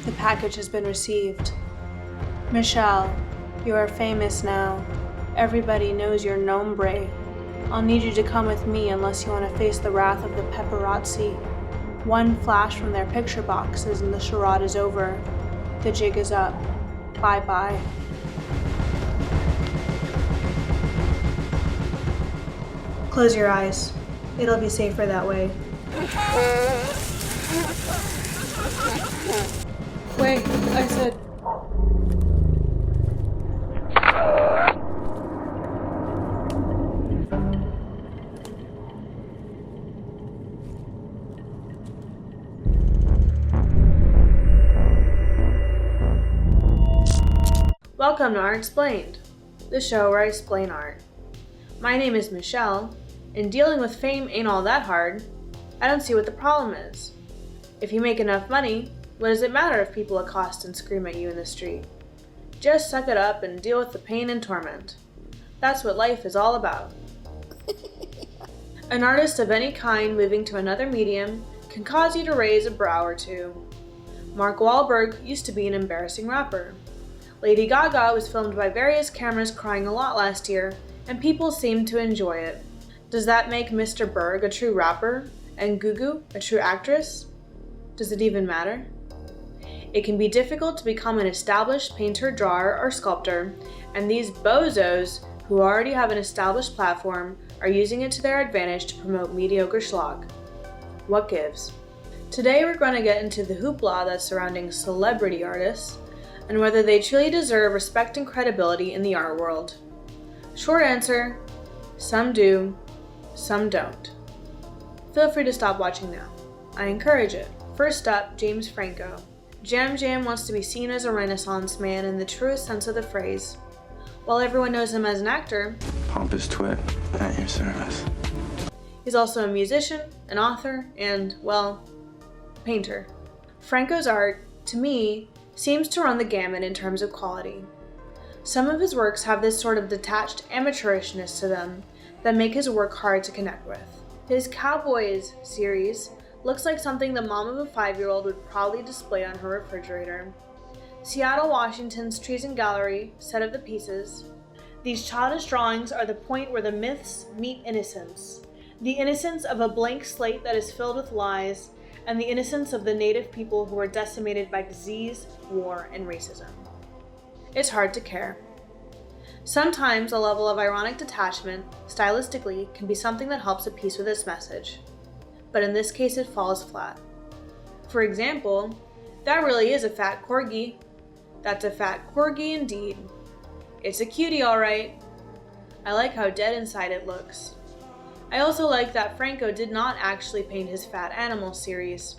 The package has been received. Michelle, you are famous now. Everybody knows your nombre. I'll need you to come with me unless you want to face the wrath of the paparazzi. One flash from their picture boxes and the charade is over. The jig is up. Bye-bye. Close your eyes. It'll be safer that way. Wait, I said... Welcome to Artsplained, the show where I explain art. My name is Michelle, and dealing with fame ain't all that hard. I don't see what the problem is. If you make enough money, what does it matter if people accost and scream at you in the street? Just suck it up and deal with the pain and torment. That's what life is all about. An artist of any kind moving to another medium can cause you to raise a brow or two. Mark Wahlberg used to be an embarrassing rapper. Lady Gaga was filmed by various cameras crying a lot last year, and people seemed to enjoy it. Does that make Mr. Berg a true rapper, and Gugu a true actress? Does it even matter? It can be difficult to become an established painter, drawer, or sculptor, and these bozos who already have an established platform are using it to their advantage to promote mediocre schlock. What gives? Today we're going to get into the hoopla that's surrounding celebrity artists, and whether they truly deserve respect and credibility in the art world. Short answer, some do, some don't. Feel free to stop watching now. I encourage it. First up, James Franco. Jam wants to be seen as a Renaissance man in the truest sense of the phrase. While everyone knows him as an actor, pompous twit at your service. He's also a musician, an author, and, well, a painter. Franco's art, to me, seems to run the gamut in terms of quality. Some of his works have this sort of detached amateurishness to them that make his work hard to connect with. His Cowboys series looks like something the mom of a 5-year-old would probably display on her refrigerator. Seattle, Washington's Treason Gallery, set of the pieces. These childish drawings are the point where the myths meet innocence. The innocence of a blank slate that is filled with lies, and the innocence of the native people who are decimated by disease, war, and racism. It's hard to care. Sometimes a level of ironic detachment, stylistically, can be something that helps a piece with its message. But in this case, it falls flat. For example, that really is a fat corgi. That's a fat corgi indeed. It's a cutie, alright. I like how dead inside it looks. I also like that Franco did not actually paint his fat animal series.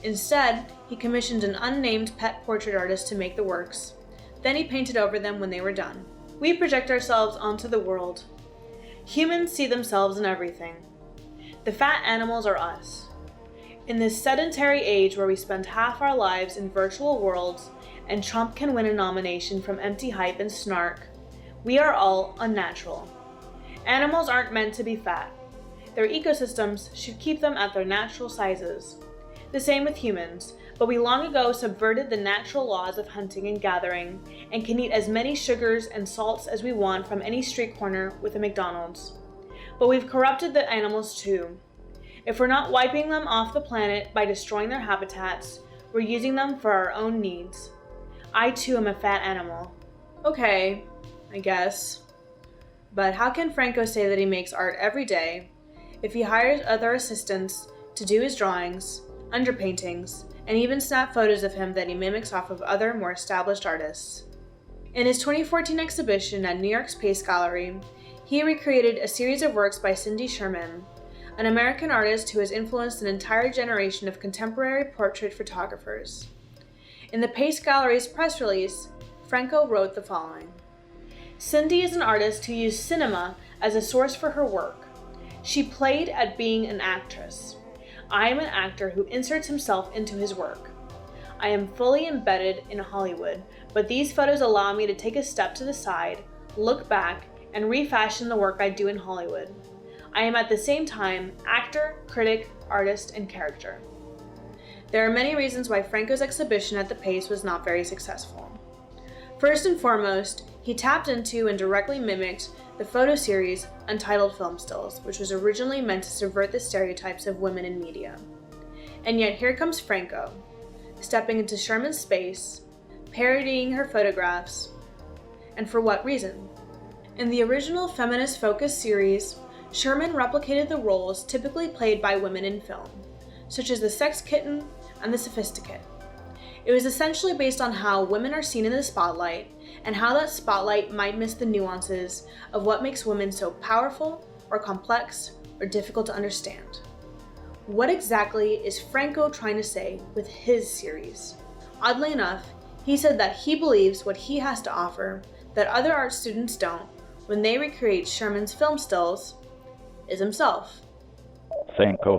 Instead, he commissioned an unnamed pet portrait artist to make the works. Then he painted over them when they were done. We project ourselves onto the world. Humans see themselves in everything. The fat animals are us. In this sedentary age where we spend half our lives in virtual worlds and Trump can win a nomination from empty hype and snark, we are all unnatural. Animals aren't meant to be fat. Their ecosystems should keep them at their natural sizes. The same with humans, but we long ago subverted the natural laws of hunting and gathering and can eat as many sugars and salts as we want from any street corner with a McDonald's. But we've corrupted the animals too. If we're not wiping them off the planet by destroying their habitats, we're using them for our own needs. I too am a fat animal. Okay, I guess. But how can Franco say that he makes art every day if he hires other assistants to do his drawings, underpaintings, and even snap photos of him that he mimics off of other, more established artists? In his 2014 exhibition at New York's Pace Gallery, he recreated a series of works by Cindy Sherman, an American artist who has influenced an entire generation of contemporary portrait photographers. In the Pace Gallery's press release, Franco wrote the following: Cindy is an artist who used cinema as a source for her work. She played at being an actress. I am an actor who inserts himself into his work. I am fully embedded in Hollywood, but these photos allow me to take a step to the side, look back, and refashion the work I do in Hollywood. I am at the same time actor, critic, artist, and character. There are many reasons why Franco's exhibition at the Pace was not very successful. First and foremost, he tapped into and directly mimicked the photo series Untitled Film Stills, which was originally meant to subvert the stereotypes of women in media. And yet here comes Franco, stepping into Sherman's space, parodying her photographs, and for what reason? In the original feminist focus series, Sherman replicated the roles typically played by women in film, such as the sex kitten and the sophisticate. It was essentially based on how women are seen in the spotlight and how that spotlight might miss the nuances of what makes women so powerful or complex or difficult to understand. What exactly is Franco trying to say with his series? Oddly enough, he said that he believes what he has to offer that other art students don't when they recreate Sherman's film stills is himself. Franco.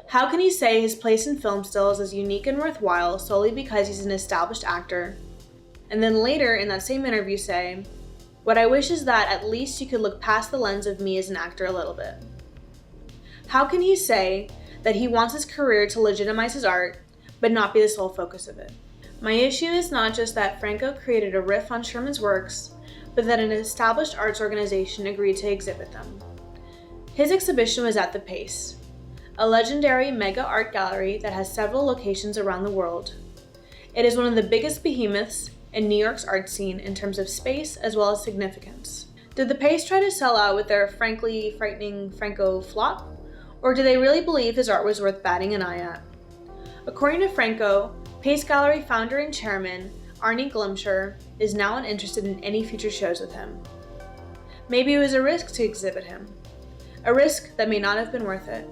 How can he say his place in film stills is unique and worthwhile solely because he's an established actor, and then later in that same interview say, "What I wish is that at least you could look past the lens of me as an actor a little bit"? How can he say that he wants his career to legitimize his art, but not be the sole focus of it? My issue is not just that Franco created a riff on Sherman's works, but that an established arts organization agreed to exhibit them. His exhibition was at the Pace, a legendary mega art gallery that has several locations around the world. It is one of the biggest behemoths in New York's art scene in terms of space as well as significance. Did the Pace try to sell out with their frankly frightening Franco flop? Or do they really believe his art was worth batting an eye at? According to Franco, Pace Gallery founder and chairman Arnie Glimcher is now uninterested in any future shows with him. Maybe it was a risk to exhibit him, a risk that may not have been worth it.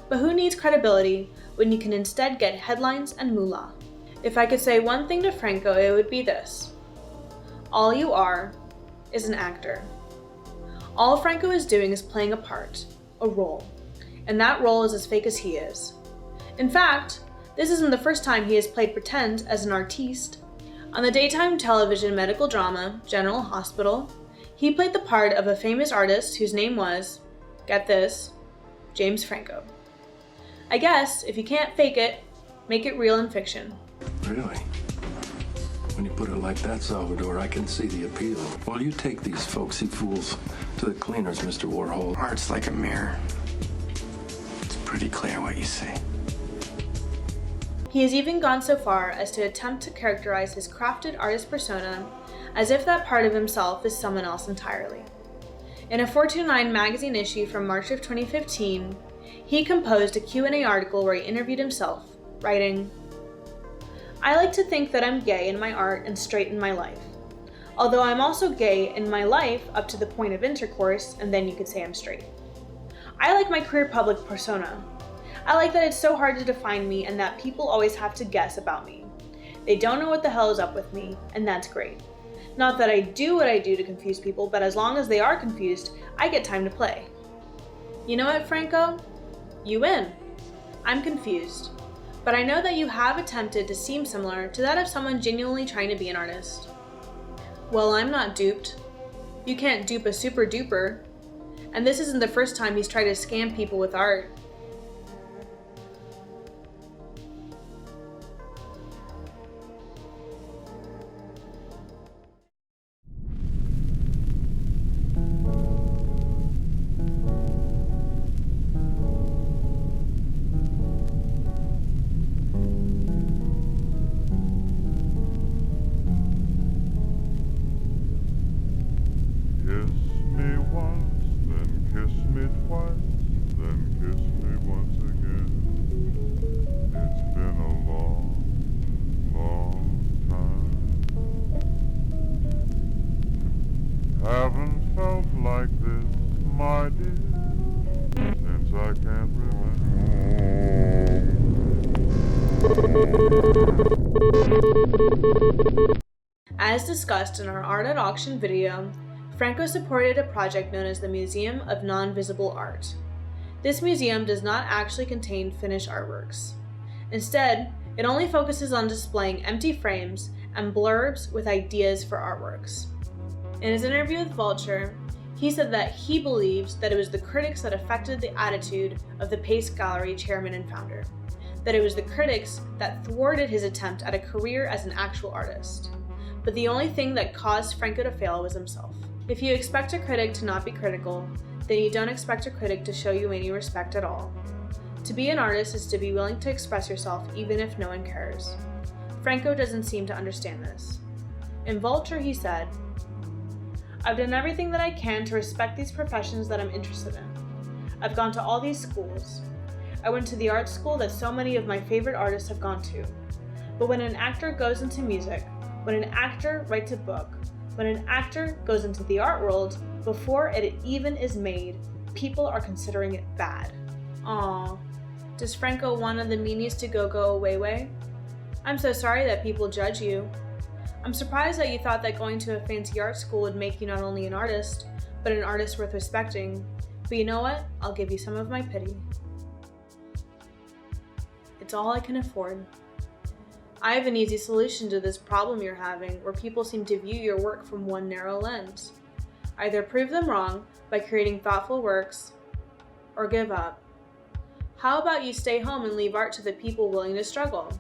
But who needs credibility when you can instead get headlines and moolah? If I could say one thing to Franco, it would be this: all you are is an actor. All Franco is doing is playing a part, a role, and that role is as fake as he is. In fact, this isn't the first time he has played pretend as an artiste. On the daytime television medical drama General Hospital, he played the part of a famous artist whose name was, get this, James Franco. I guess, if you can't fake it, make it real in fiction. Really? When you put it like that, Salvador, I can see the appeal. Well, you take these folksy fools to the cleaners, Mr. Warhol. Art's like a mirror. It's pretty clear what you see. He has even gone so far as to attempt to characterize his crafted artist persona as if that part of himself is someone else entirely. In a 429 magazine issue from March of 2015, he composed a Q&A article where he interviewed himself, writing, "I like to think that I'm gay in my art and straight in my life. Although I'm also gay in my life up to the point of intercourse, and then you could say I'm straight. I like my queer public persona. I like that it's so hard to define me and that people always have to guess about me. They don't know what the hell is up with me, and that's great. Not that I do what I do to confuse people, but as long as they are confused, I get time to play. You know what, Franco? You win. I'm confused. But I know that you have attempted to seem similar to that of someone genuinely trying to be an artist. Well, I'm not duped. You can't dupe a super duper. And this isn't the first time he's tried to scam people with art. Haven't felt like this, my dear, since I can't remember. As discussed in our Art at Auction video, Franco supported a project known as the Museum of Non-Visible Art. This museum does not actually contain finished artworks. Instead, it only focuses on displaying empty frames and blurbs with ideas for artworks. In his interview with Vulture, He said that he believes that it was the critics that affected the attitude of the Pace Gallery chairman and founder, that it was the critics that thwarted his attempt at a career as an actual artist. But the only thing that caused Franco to fail was himself. If you expect a critic to not be critical, then you don't expect a critic to show you any respect at all. To be an artist is to be willing to express yourself even if no one cares. Franco doesn't seem to understand this. In Vulture, he said, "I've done everything that I can to respect these professions that I'm interested in. I've gone to all these schools. I went to the art school that so many of my favorite artists have gone to. But when an actor goes into music, when an actor writes a book, when an actor goes into the art world, before it even is made, people are considering it bad." Aww. Does Franco want the meanies to go away way? I'm so sorry that people judge you. I'm surprised that you thought that going to a fancy art school would make you not only an artist, but an artist worth respecting. But you know what? I'll give you some of my pity. It's all I can afford. I have an easy solution to this problem you're having, where people seem to view your work from one narrow lens. Either prove them wrong by creating thoughtful works, or give up. How about you stay home and leave art to the people willing to struggle?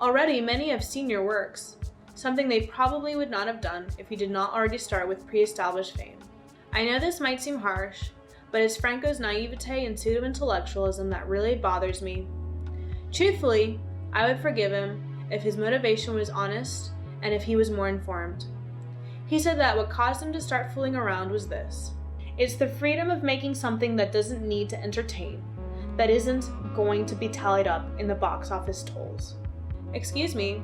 Already, many have seen your works, something they probably would not have done if you did not already start with pre-established fame. I know this might seem harsh, but it's Franco's naivete and pseudo-intellectualism that really bothers me. Truthfully, I would forgive him if his motivation was honest and if he was more informed. He said that what caused him to start fooling around was this. It's the freedom of making something that doesn't need to entertain, that isn't going to be tallied up in the box office tolls. Excuse me,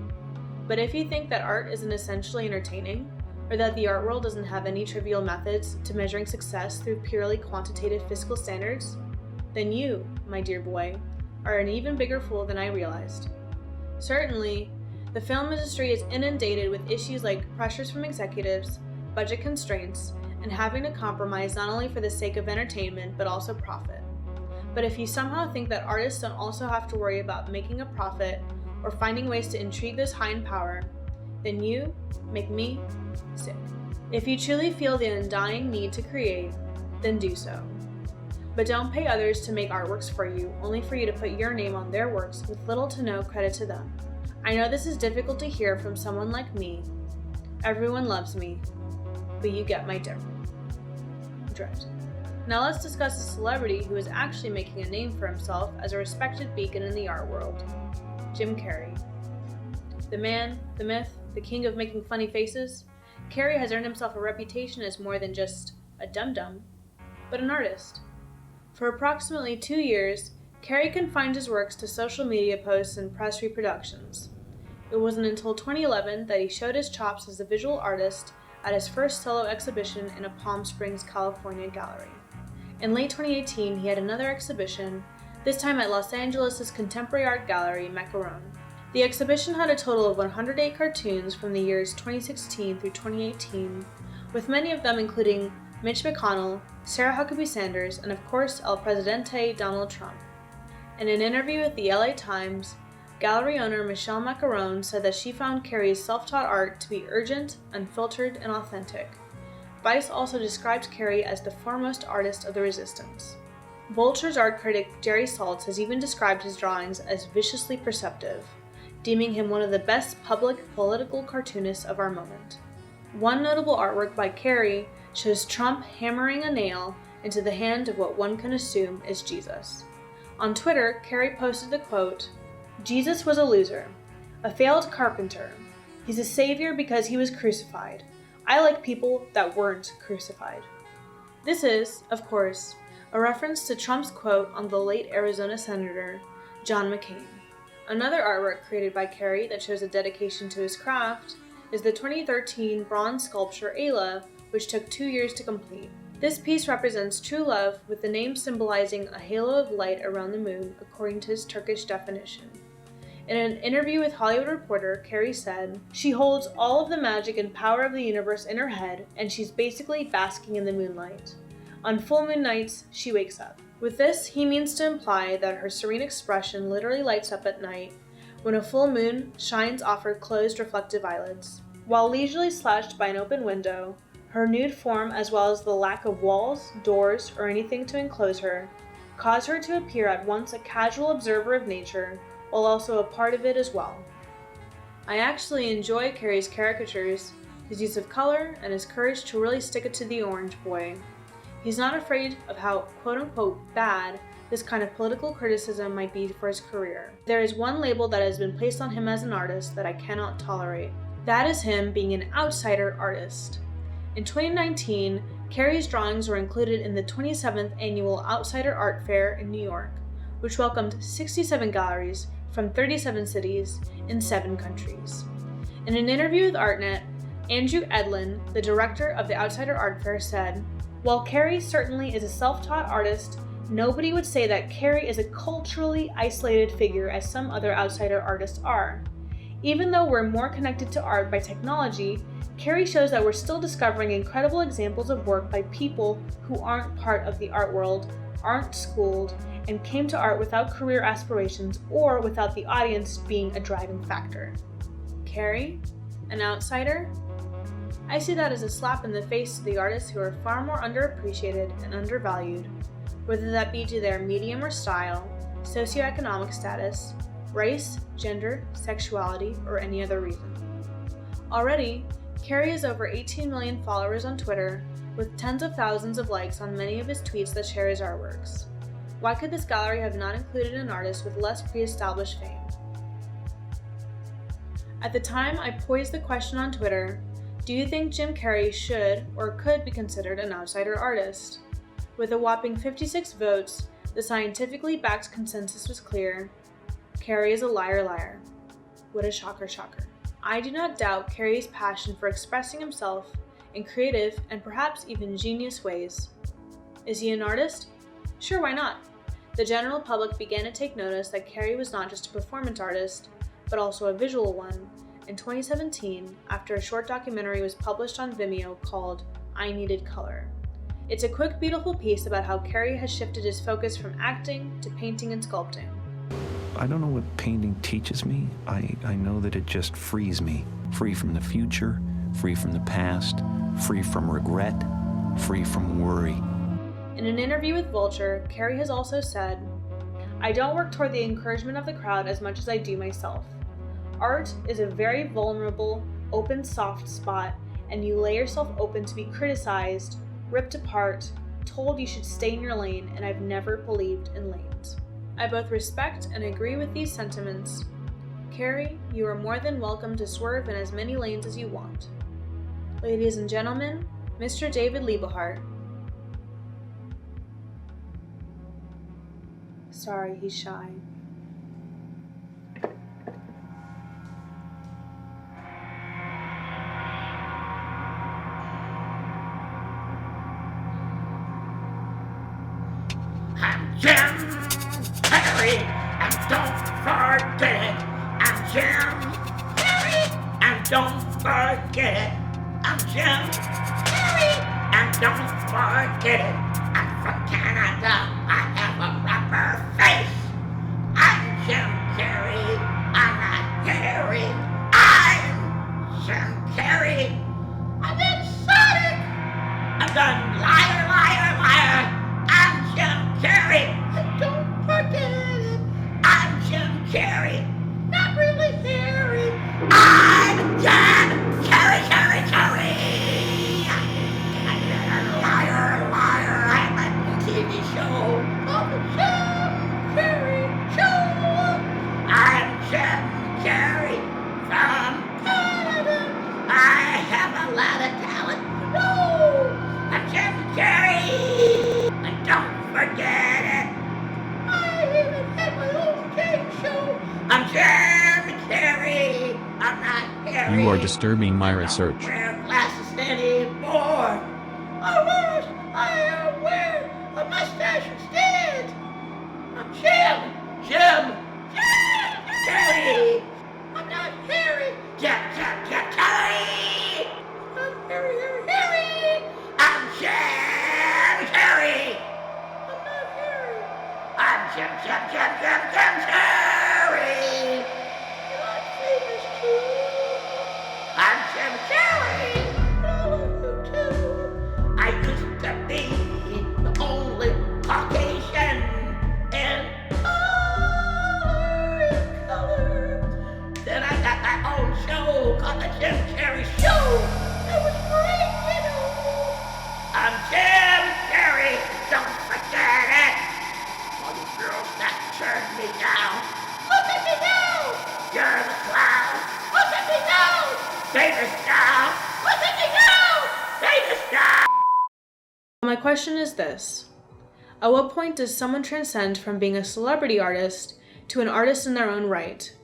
but if you think that art isn't essentially entertaining, or that the art world doesn't have any trivial methods to measuring success through purely quantitative fiscal standards, then you, my dear boy, are an even bigger fool than I realized. Certainly, the film industry is inundated with issues like pressures from executives, budget constraints, and having to compromise not only for the sake of entertainment but also profit. But if you somehow think that artists don't also have to worry about making a profit or finding ways to intrigue those high in power, then you make me sick. If you truly feel the undying need to create, then do so. But don't pay others to make artworks for you, only for you to put your name on their works with little to no credit to them. I know this is difficult to hear from someone like me. Everyone loves me, but you get my drift. Now let's discuss a celebrity who is actually making a name for himself as a respected beacon in the art world. Jim Carrey. The man, the myth, the king of making funny faces, Carrey has earned himself a reputation as more than just a dum-dum, but an artist. For approximately 2 years, Carrey confined his works to social media posts and press reproductions. It wasn't until 2011 that he showed his chops as a visual artist at his first solo exhibition in a Palm Springs, California gallery. In late 2018, he had another exhibition, this time at Los Angeles' contemporary art gallery, Macaron. The exhibition had a total of 108 cartoons from the years 2016 through 2018, with many of them including Mitch McConnell, Sarah Huckabee Sanders, and of course El Presidente Donald Trump. In an interview with the LA Times, gallery owner Michelle Macaron said that she found Carrey's self-taught art to be urgent, unfiltered, and authentic. Vice also described Carrey as the foremost artist of the resistance. Vulture's art critic Jerry Saltz has even described his drawings as viciously perceptive, deeming him one of the best public political cartoonists of our moment. One notable artwork by Carrey shows Trump hammering a nail into the hand of what one can assume is Jesus. On Twitter, Carrey posted the quote, "Jesus was a loser, a failed carpenter. He's a savior because he was crucified. I like people that weren't crucified." This is, of course, a reference to Trump's quote on the late Arizona Senator John McCain. Another artwork created by Carrey that shows a dedication to his craft is the 2013 bronze sculpture Ayla, which took 2 years to complete. This piece represents true love, with the name symbolizing a halo of light around the moon, according to his Turkish definition. In an interview with Hollywood Reporter, Carrey said, "She holds all of the magic and power of the universe in her head, and she's basically basking in the moonlight. On full moon nights, she wakes up." With this, he means to imply that her serene expression literally lights up at night, when a full moon shines off her closed reflective eyelids. While leisurely slouched by an open window, Her nude form, as well as the lack of walls, doors, or anything to enclose her, cause her to appear at once a casual observer of nature, while also a part of it as well. I actually enjoy Carrey's caricatures, his use of color, and his courage to really stick it to the orange boy. He's not afraid of how quote-unquote bad this kind of political criticism might be for his career. There is one label that has been placed on him as an artist that I cannot tolerate. That is him being an outsider artist. In 2019, Carrey's drawings were included in the 27th Annual Outsider Art Fair in New York, which welcomed 67 galleries from 37 cities in 7 countries. In an interview with ArtNet, Andrew Edlin, the director of the Outsider Art Fair, said, "While Carrey certainly is a self-taught artist, nobody would say that Carrey is a culturally isolated figure as some other outsider artists are. Even though we're more connected to art by technology, Carrey shows that we're still discovering incredible examples of work by people who aren't part of the art world, aren't schooled, and came to art without career aspirations or without the audience being a driving factor." Carrey? An outsider? I see that as a slap in the face to the artists who are far more underappreciated and undervalued, whether that be due to their medium or style, socioeconomic status, race, gender, sexuality, or any other reason. Already, Carrey has over 18 million followers on Twitter, with tens of thousands of likes on many of his tweets that share his artworks. Why could this gallery have not included an artist with less pre-established fame? At the time I posed the question on Twitter, do you think Jim Carrey should or could be considered an outsider artist? With a whopping 56 votes, the scientifically backed consensus was clear. Carrey is a liar. What a shocker. I do not doubt Carrey's passion for expressing himself in creative and perhaps even genius ways. Is he an artist? Sure, why not? The general public began to take notice that Carrey was not just a performance artist, but also a visual one, in 2017 after a short documentary was published on Vimeo called I Needed Color. It's a quick, beautiful piece about how Carrey has shifted his focus from acting to painting and sculpting. I don't know what painting teaches me. I know that it just frees me. Free from the future, free from the past, free from regret, free from worry. In an interview with Vulture, Carrey has also said, "I don't work toward the encouragement of the crowd as much as I do myself. Art is a very vulnerable, open, soft spot, and you lay yourself open to be criticized, ripped apart, told you should stay in your lane, and I've never believed in lanes. I both respect and agree with these sentiments. Carrey, you are more than welcome to swerve in as many lanes as you want." Ladies and gentlemen, Mr. David Liebe Hart. Sorry, he's shy. I'm Jim Carrey, and don't forget it. I'm Jim Carrey, and don't forget it. I'm Jim Carrey, and don't forget it. I'm from Canada, I have a rapper face. I'm Jim Carrey, I'm not Harry. I'm Jim Carrey. I'm exotic. I'm done liar. I'm Jim Carrey, and don't forget it. I'm Jim Carrey, not really Harry. I'm Jim Carrey. Liar. I'm a TV show of the Jim Carrey Show. I'm Jim Carrey from Canada. I have a lot of talent. No, I'm Jim Carrey, and don't forget it. I even had my own game show. I'm Jim Carrey. I'm not Harry. You are disturbing my research. I don't wear glasses anymore. I wear a mustache instead. I'm Jim Carrey. I'm not Harry. Jim Carrey. I'm Harry. I'm Jim Carrey. I'm not Harry. I'm Jim Carrey. And I'm famous too. I'm Jim Carrey. on the Jim Carrey show. It was great, you know. I'm Jim Carrey, don't forget it. All you girls that turned me down, look at me now. You're the clown, look at me now. Davis now, look at me now. Davis now. My question is this. At what point does someone transcend from being a celebrity artist to an artist in their own right?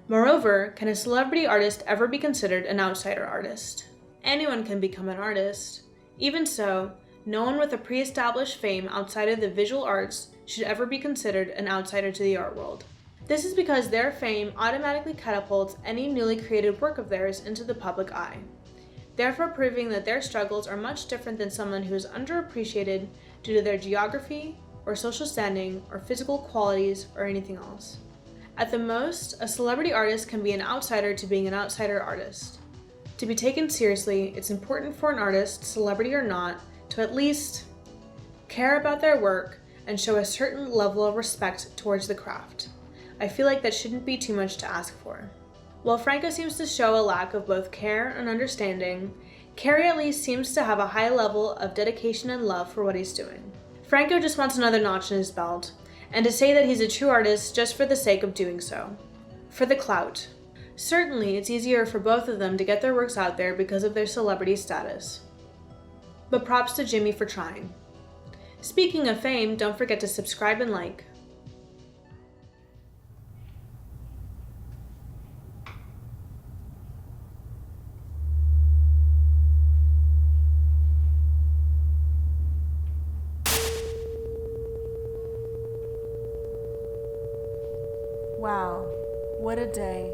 Moreover, can a celebrity artist ever be considered an outsider artist? Anyone can become an artist. Even so, no one with a pre-established fame outside of the visual arts should ever be considered an outsider to the art world. This is because their fame automatically catapults any newly created work of theirs into the public eye, therefore proving that their struggles are much different than someone who is underappreciated due to their geography, or social standing, or physical qualities, or anything else. At the most, a celebrity artist can be an outsider to being an outsider artist. To be taken seriously, it's important for an artist, celebrity or not, to at least care about their work and show a certain level of respect towards the craft. I feel like that shouldn't be too much to ask for. While Franco seems to show a lack of both care and understanding, Carrey at least seems to have a high level of dedication and love for what he's doing. Franco just wants another notch in his belt, and to say that he's a true artist just for the sake of doing so. For the clout. Certainly, it's easier for both of them to get their works out there because of their celebrity status. But props to Jimmy for trying. Speaking of fame, don't forget to subscribe and like. Wow, what a day.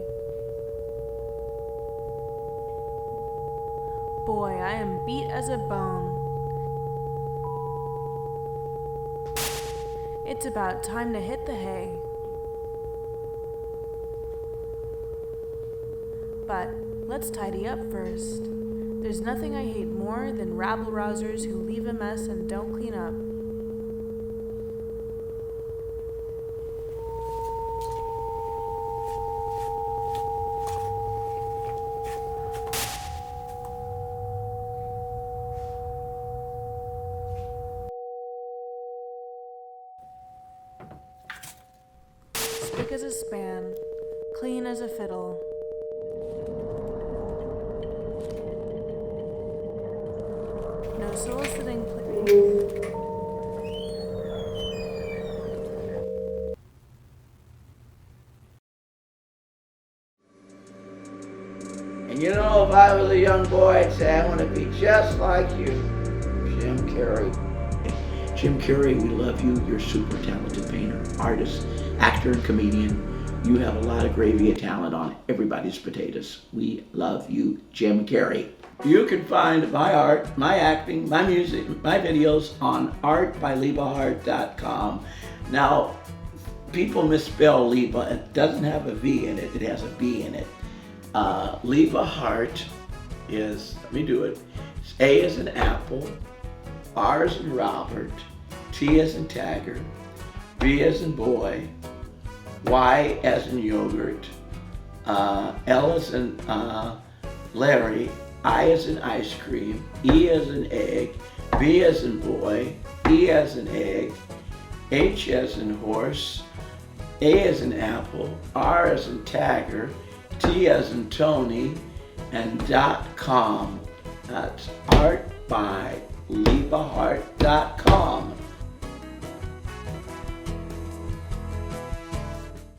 Boy, I am beat as a bone. It's about time to hit the hay. But let's tidy up first. There's nothing I hate more than rabble-rousers who leave a mess and don't clean up. Spick as a span, clean as a fiddle. No soliciting, And you know, if I was a young boy, I'd say I want to be just like you, Jim Carrey. Jim Carrey, we love you. You're a super talented painter, artist, actor, and comedian. You have a lot of gravy of talent on everybody's potatoes. We love you, Jim Carrey. You can find my art, my acting, my music, my videos on artbyliebehart.com. Now, people misspell Liebe. It doesn't have a V in it. It has a B in it. Liebe Hart is, let me do it. A as in apple, R as in Robert, T as in Tiger, B as in boy, Y as in yogurt, L as in Larry, I as in ice cream, E as in egg, B as in boy, E as in egg, H as in horse, A as in apple, R as in Tiger, T as in Tony, and .com. That's artbyliebehart.com.